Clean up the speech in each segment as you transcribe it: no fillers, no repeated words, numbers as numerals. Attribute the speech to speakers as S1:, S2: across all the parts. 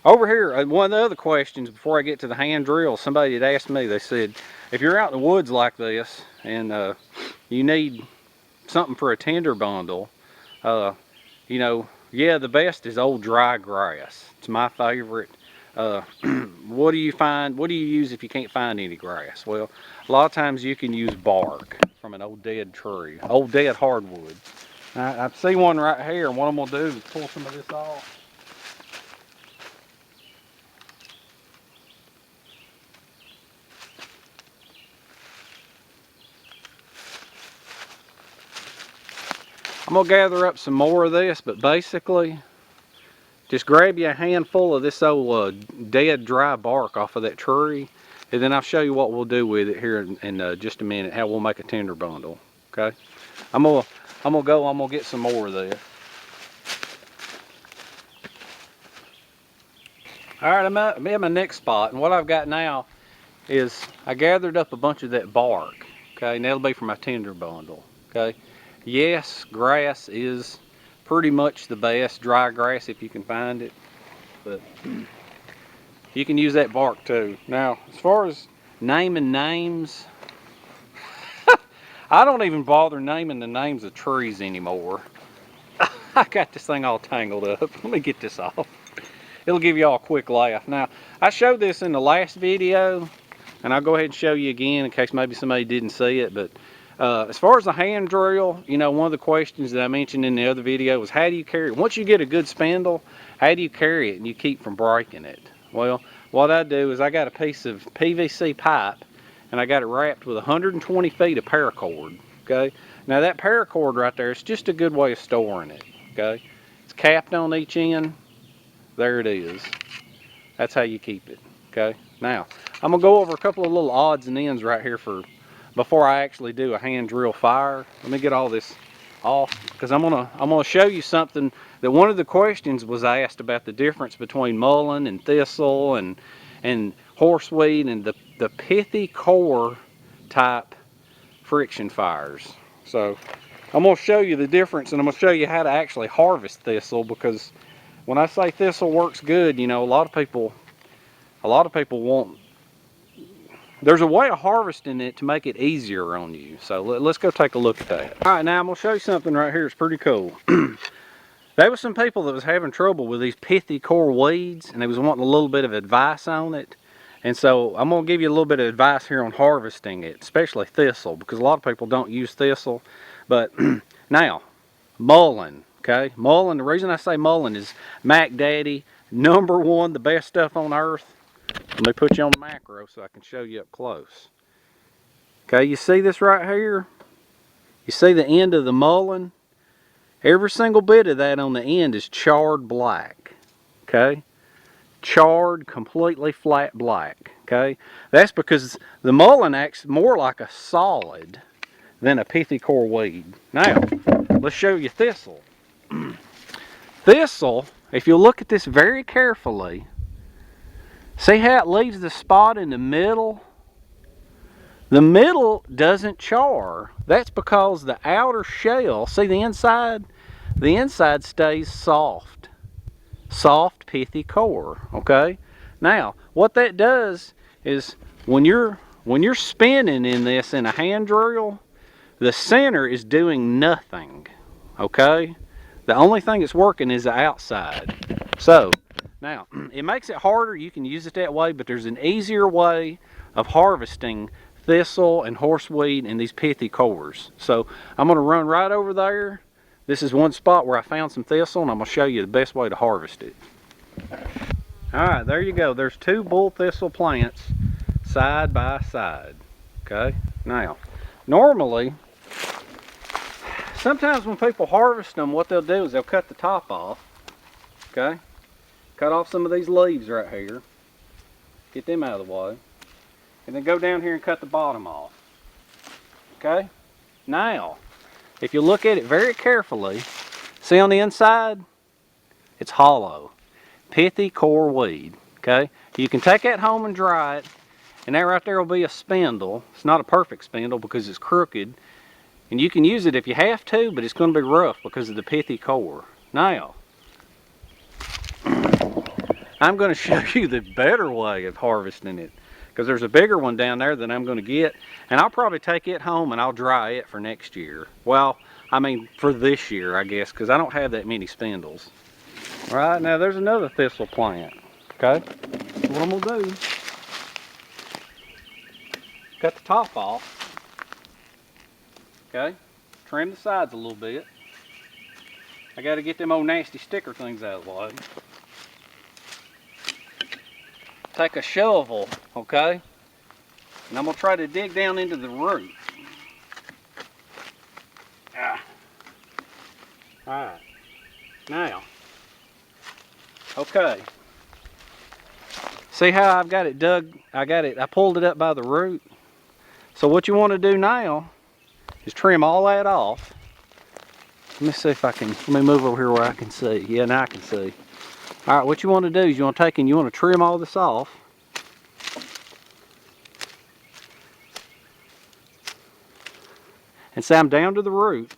S1: Over here, one of the other questions before I get to the hand drill, somebody had asked me, they said, if you're out in the woods like this and you need something for a tinder bundle, you know, yeah, the best is old dry grass. It's my favorite. Uh, what do you find? What do you use if you can't find any grass? Well, a lot of times you can use bark from an old dead tree, old dead hardwood. I see one right here, and what I'm gonna do is pull some of this off. I'm gonna gather up some more of this, but basically, just grab you a handful of this old dead dry bark off of that tree, and then I'll show you what we'll do with it here in just a minute, how we'll make a tinder bundle. Okay, I'm gonna get some more of this. All right, I'm at my next spot, and what I've got now is I gathered up a bunch of that bark. Okay, and that'll be for my tinder bundle. Okay, yes, grass is pretty much the best, dry grass if you can find it, but you can use that bark too. Now, as far as naming names, I don't even bother naming the names of trees anymore. I got this thing all tangled up. Let me get this off. It'll give you all a quick laugh. Now, I showed this in the last video, and I'll go ahead and show you again in case maybe somebody didn't see it. But as far as the hand drill, you know, one of the questions that I mentioned in the other video was how do you carry it? Once you get a good spindle, how do you carry it and you keep from breaking it? Well, what I do is I got a piece of PVC pipe, and I got it wrapped with 120 feet of paracord. Okay, now that paracord right there is just a good way of storing it. Okay, it's capped on each end. There it is. That's how you keep it. Okay, now I'm gonna go over a couple of little odds and ends right here before I actually do a hand drill fire. Let me get all this off, because I'm gonna show you something that one of the questions was asked about, the difference between mullein and thistle and horseweed and the pithy core type friction fires. So I'm gonna show you the difference, and I'm gonna show you how to actually harvest thistle, because when I say thistle works good, you know, a lot of people want, there's a way of harvesting it to make it easier on you. So let's go take a look at that. All right, now I'm gonna show you something right here. It's pretty cool. There was some people that was having trouble with these pithy core weeds, and they was wanting a little bit of advice on it. And so I'm gonna give you a little bit of advice here on harvesting it, especially thistle, because a lot of people don't use thistle. But now, mullein. Okay, mullein, the reason I say mullein is Mac Daddy, #1, the best stuff on earth. Let me put you on the macro so I can show you up close. Okay, you see this right here? You see the end of the mullein? Every single bit of that on the end is charred black. Okay, charred, completely flat black. Okay, that's because the mullein acts more like a solid than a pithy core weed. Now, let's show you thistle. Thistle, if you look at this very carefully, see how it leaves the spot in the middle? The middle doesn't char. That's because the outer shell, see the inside? The inside stays soft. Soft, pithy core, okay? Now, what that does is when you're spinning in this in a hand drill, the center is doing nothing, okay? The only thing that's working is the outside. So, now, it makes it harder. You can use it that way, but there's an easier way of harvesting thistle and horseweed and these pithy cores. So, I'm going to run right over there. This is one spot where I found some thistle, and I'm going to show you the best way to harvest it. Alright, there you go. There's 2 bull thistle plants side by side. Okay? Now, normally, sometimes when people harvest them, what they'll do is they'll cut the top off. Okay? Cut off some of these leaves right here. Get them out of the way. And then go down here and cut the bottom off. Okay? Now, if you look at it very carefully, see on the inside? It's hollow. Pithy core weed. Okay? You can take that home and dry it, and that right there will be a spindle. It's not a perfect spindle because it's crooked. And you can use it if you have to, but it's going to be rough because of the pithy core. Now, I'm going to show you the better way of harvesting it, because there's a bigger one down there that I'm going to get, and I'll probably take it home and I'll dry it for next year. Well, I mean for this year, I guess, because I don't have that many spindles. All right, now there's another thistle plant. Okay, so what I'm going to do, cut the top off. Okay, trim the sides a little bit. I got to get them old nasty sticker things out of the way. Take a shovel, okay, and I'm going to try to dig down into the root. Alright, now, okay, see how I've got it dug, I pulled it up by the root. So what you want to do now is trim all that off. Let me see if I can, let me move over here where I can see. Yeah, now I can see. Alright, what you want to do is you want to take and you want to trim all this off. And say I'm down to the root.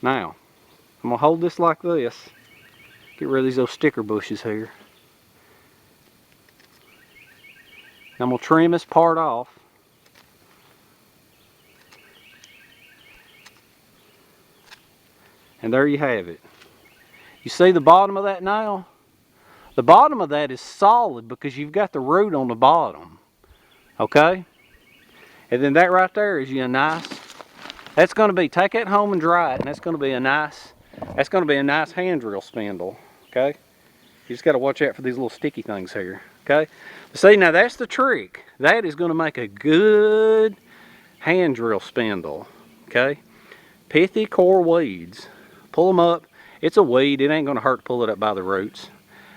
S1: Now, I'm going to hold this like this. Get rid of these little sticker bushes here. I'm going to trim this part off. And there you have it. You see the bottom of that now? The bottom of that is solid because you've got the root on the bottom. Okay? And then that right there is a nice, that's going to be, take that home and dry it, and that's going to be a nice hand drill spindle. Okay? You just got to watch out for these little sticky things here. Okay? But see, now that's the trick. That is going to make a good hand drill spindle. Okay? Pithy core weeds. Pull them up. It's a weed. It ain't going to hurt to pull it up by the roots.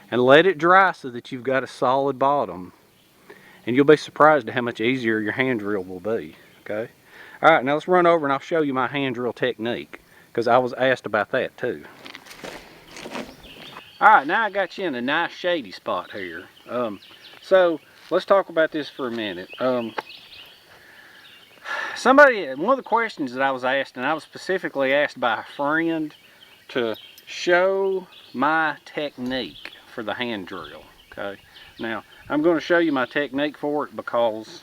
S1: And let it dry so that you've got a solid bottom. And you'll be surprised at how much easier your hand drill will be. Okay? Alright, now let's run over and I'll show you my hand drill technique. Because I was asked about that too. Alright, now I got you in a nice shady spot here. So, let's talk about this for a minute. One of the questions that I was asked, and I was specifically asked by a friend to show my technique for the hand drill. Okay, now I'm going to show you my technique for it because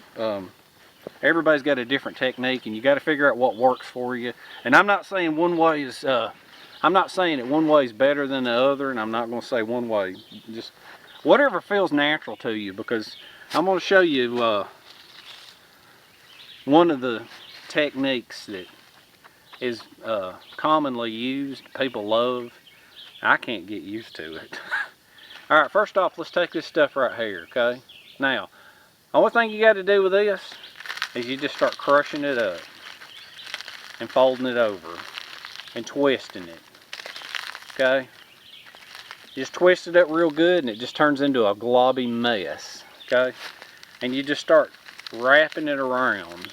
S1: everybody's got a different technique, and you got to figure out what works for you. And I'm not saying one way is, I'm not saying that one way is better than the other, and I'm not going to say one way. Just whatever feels natural to you, because I'm going to show you one of the techniques that is commonly used, people love. I can't get used to it. Alright, first off, let's take this stuff right here, okay? Now, the only thing you got to do with this is you just start crushing it up and folding it over and twisting it, okay? You just twist it up real good and it just turns into a globby mess, okay? And you just start wrapping it around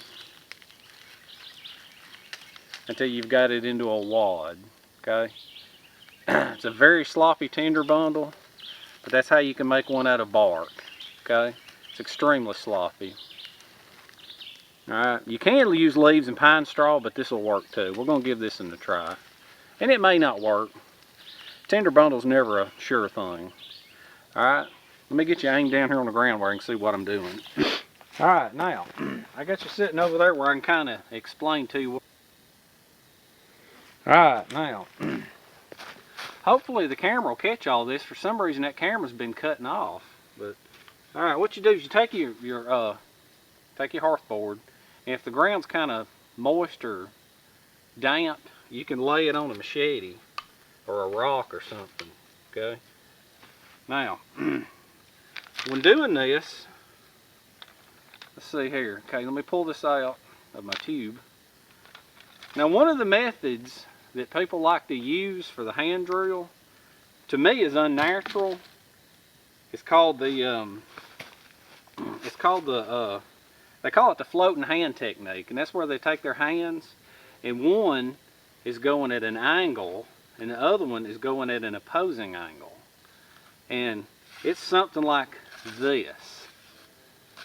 S1: until you've got it into a wad, okay? It's a very sloppy tinder bundle, but that's how you can make one out of bark, okay? It's extremely sloppy. Alright, you can use leaves and pine straw, but this will work too. We're going to give this a try. And it may not work. Tinder bundle's never a sure thing. Alright, let me get you aimed down here on the ground where I can see what I'm doing. Alright, now, I got you sitting over there where I can kind of explain to you. Alright, now, hopefully the camera will catch all this. For some reason that camera's been cutting off. But alright, what you do is you take your hearthboard, and if the ground's kind of moist or damp, you can lay it on a machete or a rock or something. Okay? Now, when doing this, let's see here. Okay, let me pull this out of my tube. Now, one of the methods that people like to use for the hand drill, to me, is unnatural. It's called the they call it the floating hand technique, and that's where they take their hands and one is going at an angle and the other one is going at an opposing angle. And it's something like this.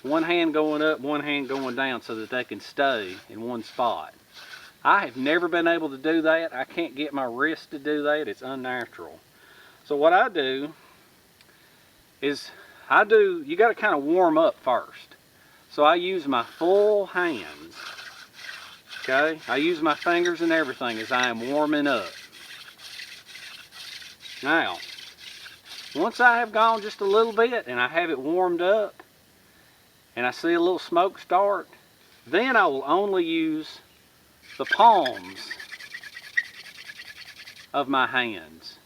S1: One hand going up, one hand going down so that they can stay in one spot. I have never been able to do that. I can't get my wrist to do that. It's unnatural. So what I do is you got to kind of warm up first. So I use my full hands. Okay, I use my fingers and everything as I am warming up. Now, once I have gone just a little bit and I have it warmed up and I see a little smoke start, then I will only use the palms of my hands.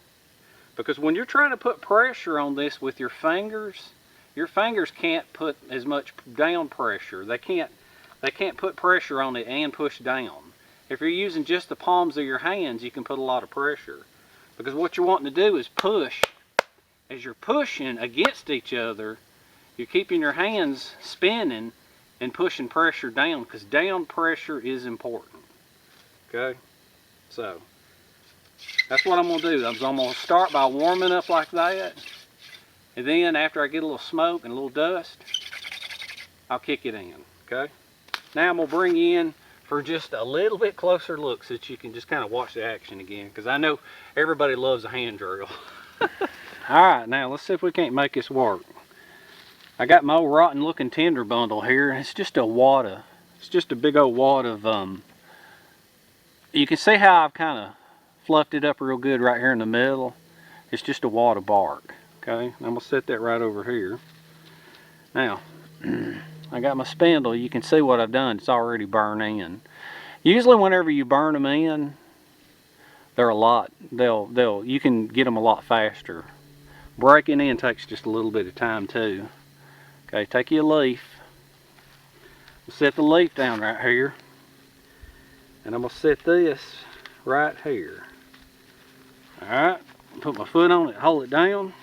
S1: Because when you're trying to put pressure on this with your fingers can't put as much down pressure. They can't put pressure on it and push down. If you're using just the palms of your hands, you can put a lot of pressure. Because what you're wanting to do is push. As you're pushing against each other, you're keeping your hands spinning and pushing pressure down, because down pressure is important. Okay? So, that's what I'm going to do. I'm going to start by warming up like that. And then after I get a little smoke and a little dust, I'll kick it in. Okay? Now I'm going to bring you in for just a little bit closer look so that you can just kind of watch the action again, because I know everybody loves a hand drill. Alright, now let's see if we can't make this work. I got my old rotten looking tinder bundle here. It's just a wad of, it's just a big old wad of, you can see how I've kind of fluffed it up real good right here in the middle. It's just a wad of bark. Okay, I'm going to set that right over here. Now, I got my spindle. You can see what I've done. It's already burned in. Usually whenever you burn them in, they're a lot, you can get them a lot faster. Breaking in takes just a little bit of time too. Okay, take your leaf. Set the leaf down right here. And I'm going to set this right here. Alright, put my foot on it, hold it down.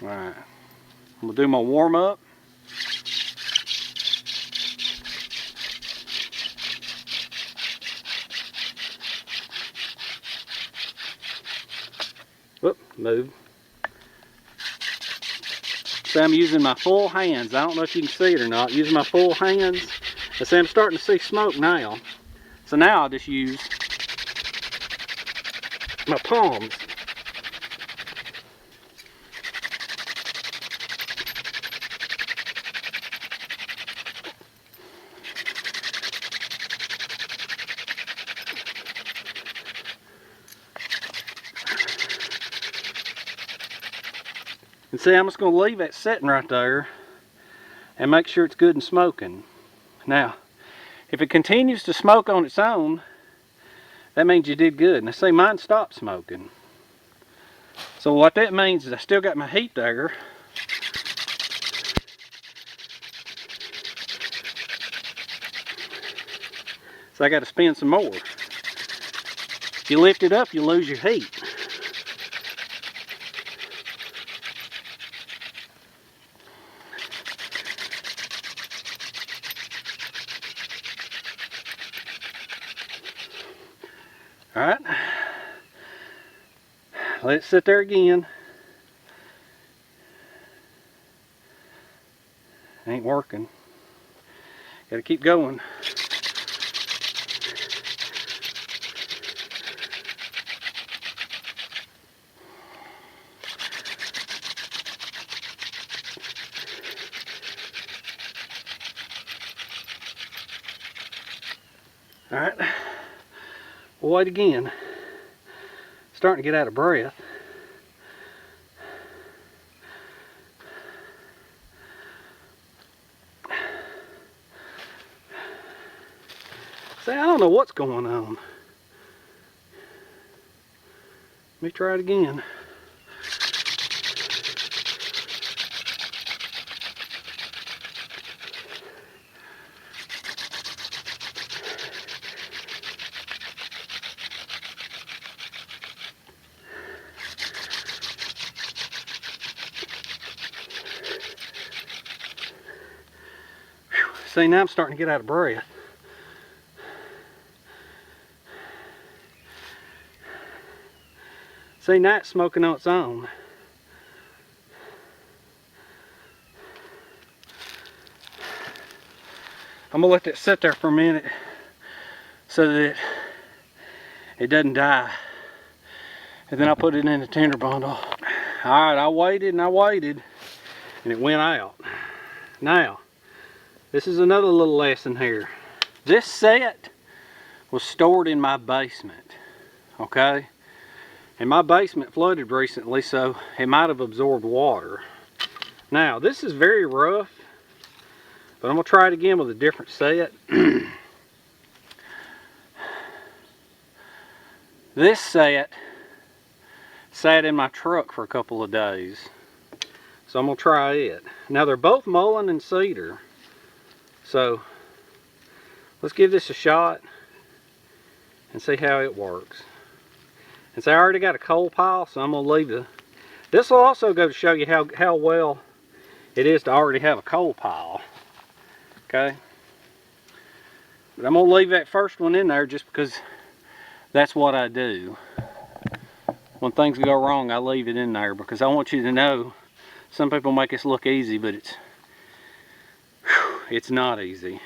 S1: Alright, I'm going to do my warm up. Whoop, move. So I'm using my full hands. I don't know if you can see it or not. Using my full hands. I say I'm starting to see smoke now. So now I'll just use my palms. And see, I'm just going to leave that sitting right there and make sure it's good and smoking. Now, if it continues to smoke on its own, that means you did good. Now see, mine stopped smoking. So what that means is I still got my heat there. So I got to spin some more. If you lift it up, you lose your heat. Alright, let it sit there again. Ain't working. Gotta keep going. Alright, we'll wait again. Starting to get out of breath. See, I don't know what's going on. Let me try it again. See, now I'm starting to get out of breath. See, now it's smoking on its own. I'm going to let that sit there for a minute so that it doesn't die. And then I put it in the tinder bundle. Alright, I waited and I waited, and it went out. Now, this is another little lesson here. This set was stored in my basement, okay? And my basement flooded recently, so it might have absorbed water. Now, this is very rough, but I'm gonna try it again with a different set. This set sat in my truck for a couple of days, so I'm gonna try it. Now, they're both mullein and cedar, so let's give this a shot and see how it works. And so I already got a coal pile, so I'm gonna leave the. This will also go to show you how well it is to already have a coal pile. Okay, but I'm gonna leave that first one in there just because that's what I do. When things go wrong, I leave it in there because I want you to know, some people make this look easy, but it's not easy.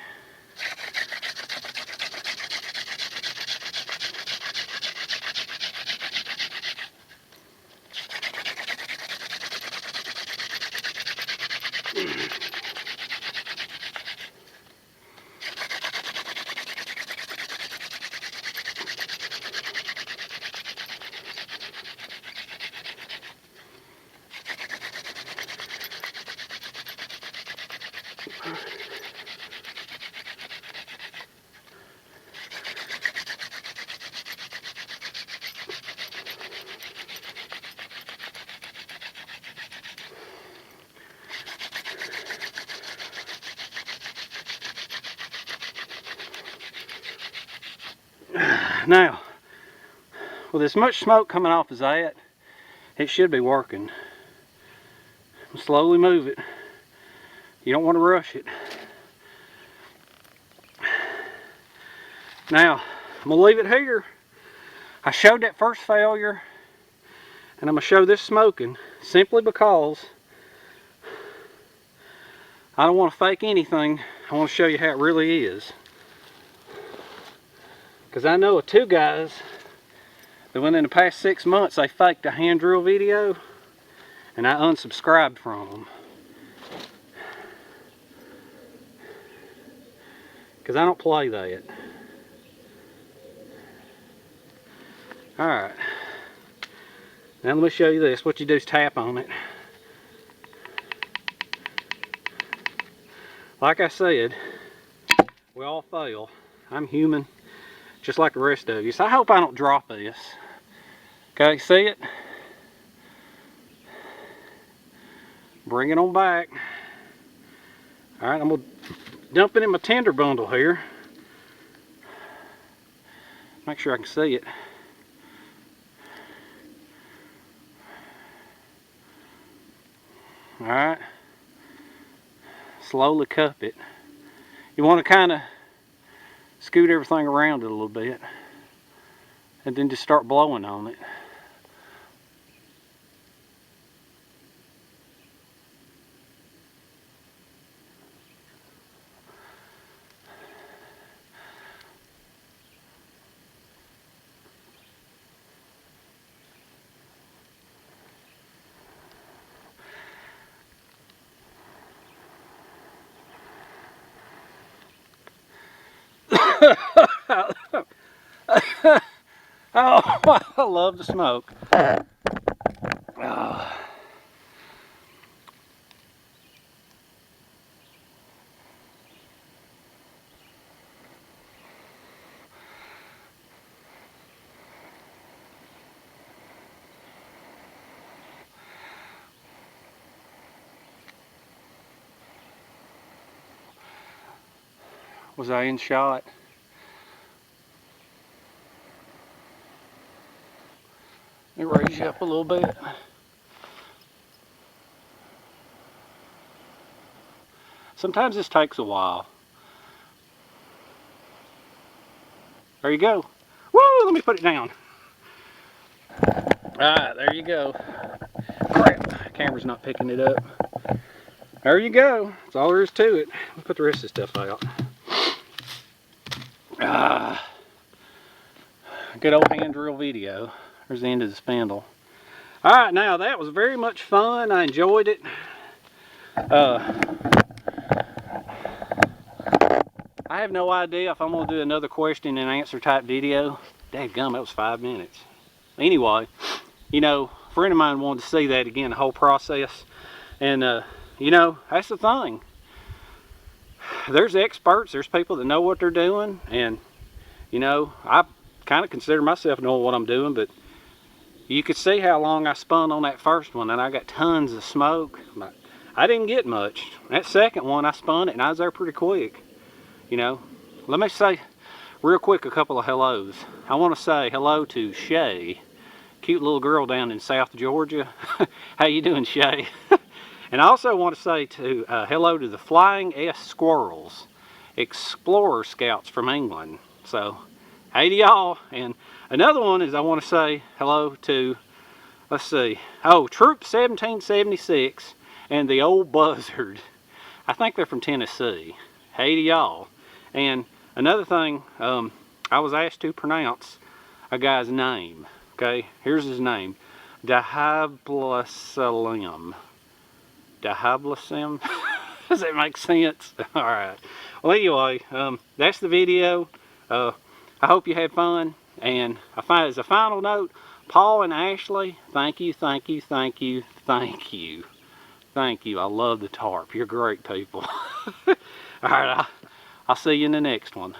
S1: Now, with as much smoke coming off as that, it should be working. Slowly move it. You don't want to rush it. Now, I'm going to leave it here. I showed that first failure, and I'm going to show this smoking simply because I don't want to fake anything. I want to show you how it really is. Because I know of two guys that within the past 6 months they faked a hand drill video, and I unsubscribed from them. Because I don't play that. Alright. Now let me show you this. What you do is tap on it. Like I said, we all fail. I'm human, just like the rest of you. So I hope I don't drop this. Okay, see it? Bring it on back. Alright, I'm going to dump it in my tinder bundle here. Make sure I can see it. Alright. Slowly cup it. You want to kind of scoot everything around it a little bit, and then just start blowing on it. Oh, I love the smoke. Oh. Was I in shot? Let me raise you up a little bit. Sometimes this takes a while. There you go. Woo! Let me put it down. Alright, there you go. Crap, camera's not picking it up. There you go. That's all there is to it. We'll put the rest of this stuff out. Good old hand drill video. There's the end of the spindle. Alright, now that was very much fun. I enjoyed it. I have no idea if I'm going to do another question and answer type video. Dadgum, that was 5 minutes. Anyway, you know, a friend of mine wanted to see that again, the whole process. And, you know, that's the thing. There's experts, there's people that know what they're doing. And, you know, I kind of consider myself knowing what I'm doing, but you could see how long I spun on that first one, and I got tons of smoke. I didn't get much. That second one, I spun it, and I was there pretty quick. You know, let me say real quick a couple of hellos. I want to say hello to Shay, cute little girl down in South Georgia. How you doing, Shay? And I also want to say hello to the Flying S Squirrels, Explorer Scouts from England. So, hey to y'all. And another one is I want to say hello to, let's see, oh, Troop 1776 and the Old Buzzard. I think they're from Tennessee. Hey to y'all. And another thing, I was asked to pronounce a guy's name. Okay, here's his name. Dahablasalim. Dahablasim? Does that make sense? Alright. Well, anyway, that's the video. I hope you had fun. And as a final note, Paul and Ashley, thank you, thank you, thank you, thank you. Thank you. I love the tarp. You're great people. Alright, I'll see you in the next one.